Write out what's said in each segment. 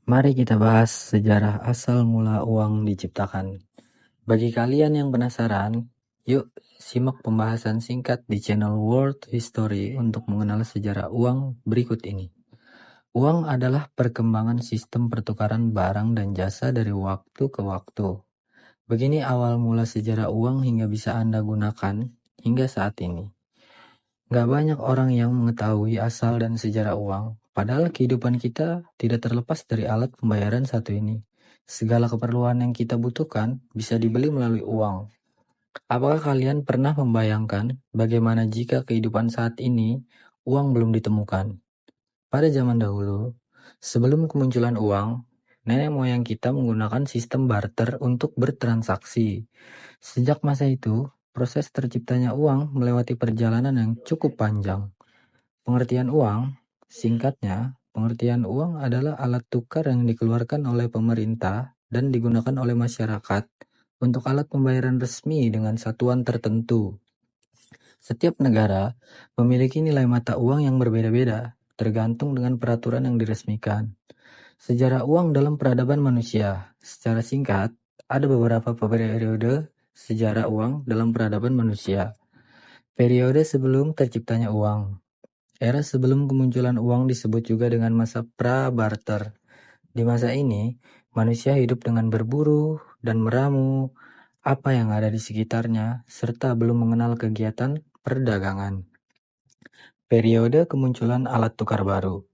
Mari kita bahas sejarah asal mula uang diciptakan. Bagi kalian yang penasaran, yuk simak pembahasan singkat di channel World History untuk mengenal sejarah uang berikut ini. Uang adalah perkembangan sistem pertukaran barang dan jasa dari waktu ke waktu. Begini awal mula sejarah uang hingga bisa Anda gunakan hingga saat ini. Gak banyak orang yang mengetahui asal dan sejarah uang, padahal kehidupan kita tidak terlepas dari alat pembayaran satu ini. Segala keperluan yang kita butuhkan bisa dibeli melalui uang. Apakah kalian pernah membayangkan bagaimana jika kehidupan saat ini uang belum ditemukan? Pada zaman dahulu, sebelum kemunculan uang, nenek moyang kita menggunakan sistem barter untuk bertransaksi. Sejak masa itu, proses terciptanya uang melewati perjalanan yang cukup panjang. Pengertian uang, singkatnya, pengertian uang adalah alat tukar yang dikeluarkan oleh pemerintah dan digunakan oleh masyarakat untuk alat pembayaran resmi dengan satuan tertentu. Setiap negara memiliki nilai mata uang yang berbeda-beda, tergantung dengan peraturan yang diresmikan. Sejarah uang dalam peradaban manusia. Secara singkat, ada beberapa periode sejarah uang dalam peradaban manusia. Periode sebelum terciptanya uang. Era sebelum kemunculan uang disebut juga dengan masa pra-barter. Di masa ini, manusia hidup dengan berburu dan meramu apa yang ada di sekitarnya, serta belum mengenal kegiatan perdagangan. Periode kemunculan alat tukar baru.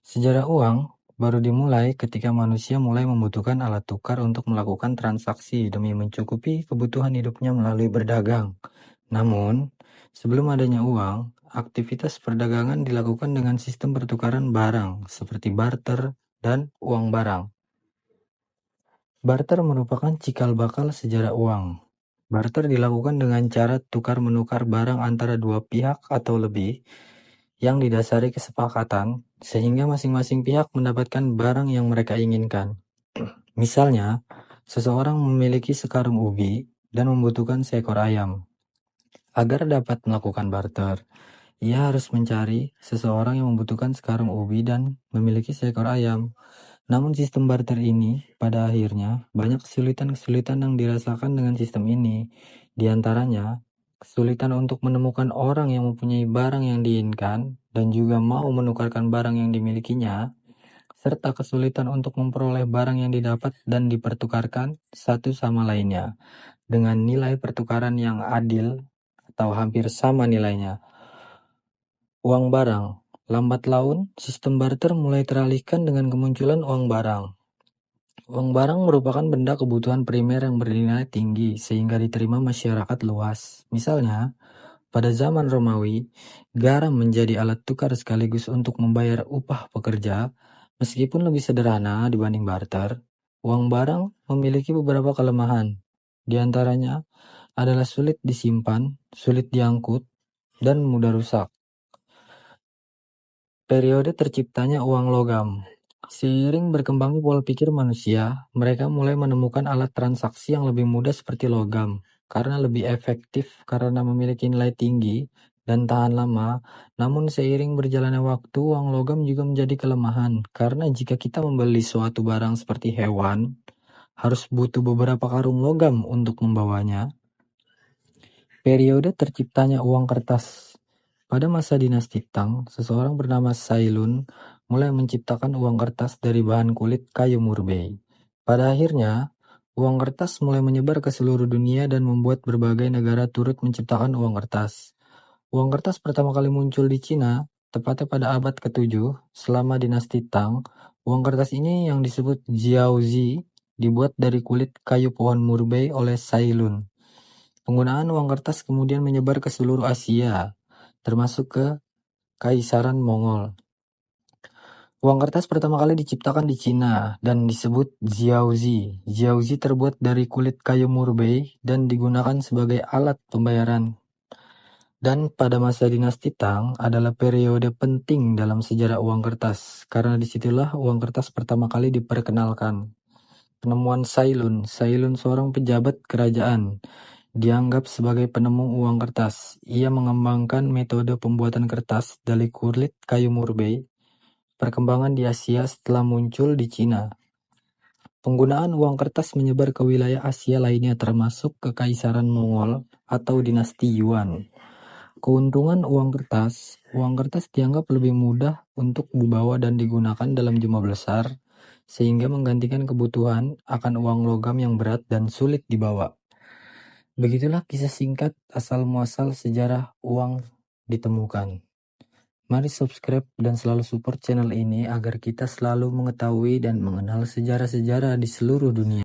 Sejarah uang baru dimulai ketika manusia mulai membutuhkan alat tukar untuk melakukan transaksi demi mencukupi kebutuhan hidupnya melalui berdagang. Namun, sebelum adanya uang, aktivitas perdagangan dilakukan dengan sistem pertukaran barang seperti barter dan uang barang. Barter merupakan cikal bakal sejarah uang. Barter dilakukan dengan cara tukar-menukar barang antara dua pihak atau lebih yang didasari kesepakatan sehingga masing-masing pihak mendapatkan barang yang mereka inginkan. Misalnya, seseorang memiliki sekarung ubi dan membutuhkan seekor ayam. Agar dapat melakukan barter, ia harus mencari seseorang yang membutuhkan sekarung ubi dan memiliki seekor ayam. Namun sistem barter ini, pada akhirnya, banyak kesulitan-kesulitan yang dirasakan dengan sistem ini. Di antaranya, kesulitan untuk menemukan orang yang mempunyai barang yang diinginkan dan juga mau menukarkan barang yang dimilikinya, serta kesulitan untuk memperoleh barang yang didapat dan dipertukarkan satu sama lainnya dengan nilai pertukaran yang adil atau hampir sama nilainya. Uang barang. Lambat laun, sistem barter mulai teralihkan dengan kemunculan uang barang. Uang barang merupakan benda kebutuhan primer yang bernilai tinggi sehingga diterima masyarakat luas. Misalnya, pada zaman Romawi, garam menjadi alat tukar sekaligus untuk membayar upah pekerja. Meskipun lebih sederhana dibanding barter, uang barang memiliki beberapa kelemahan. Di antaranya adalah sulit disimpan, sulit diangkut, dan mudah rusak. Periode terciptanya uang logam. Seiring berkembangnya pola pikir manusia, mereka mulai menemukan alat transaksi yang lebih mudah seperti logam, karena lebih efektif karena memiliki nilai tinggi dan tahan lama. Namun seiring berjalannya waktu, uang logam juga menjadi kelemahan, karena jika kita membeli suatu barang seperti hewan, harus butuh beberapa karung logam untuk membawanya. Periode terciptanya uang kertas. Pada masa dinasti Tang, seseorang bernama Sailun mulai menciptakan uang kertas dari bahan kulit kayu murbei. Pada akhirnya, uang kertas mulai menyebar ke seluruh dunia dan membuat berbagai negara turut menciptakan uang kertas. Uang kertas pertama kali muncul di Cina, tepatnya pada abad ke-7, selama dinasti Tang. Uang kertas ini yang disebut jiaozi dibuat dari kulit kayu pohon murbei oleh Sailun. Penggunaan uang kertas kemudian menyebar ke seluruh Asia, termasuk ke Kaisaran Mongol. Uang kertas pertama kali diciptakan di Cina dan disebut jiaozi. Jiaozi terbuat dari kulit kayu murbei dan digunakan sebagai alat pembayaran. Dan pada masa dinasti Tang adalah periode penting dalam sejarah uang kertas, karena disitulah uang kertas pertama kali diperkenalkan. Penemuan Sailun seorang pejabat kerajaan, dianggap sebagai penemu uang kertas. Ia mengembangkan metode pembuatan kertas dari kulit kayu murbei. Perkembangan di Asia setelah muncul di Cina. Penggunaan uang kertas menyebar ke wilayah Asia lainnya termasuk Kekaisaran Mongol atau dinasti Yuan. Keuntungan uang kertas dianggap lebih mudah untuk dibawa dan digunakan dalam jumlah besar, sehingga menggantikan kebutuhan akan uang logam yang berat dan sulit dibawa. Begitulah kisah singkat asal-muasal sejarah uang ditemukan. Mari subscribe dan selalu support channel ini agar kita selalu mengetahui dan mengenal sejarah-sejarah di seluruh dunia.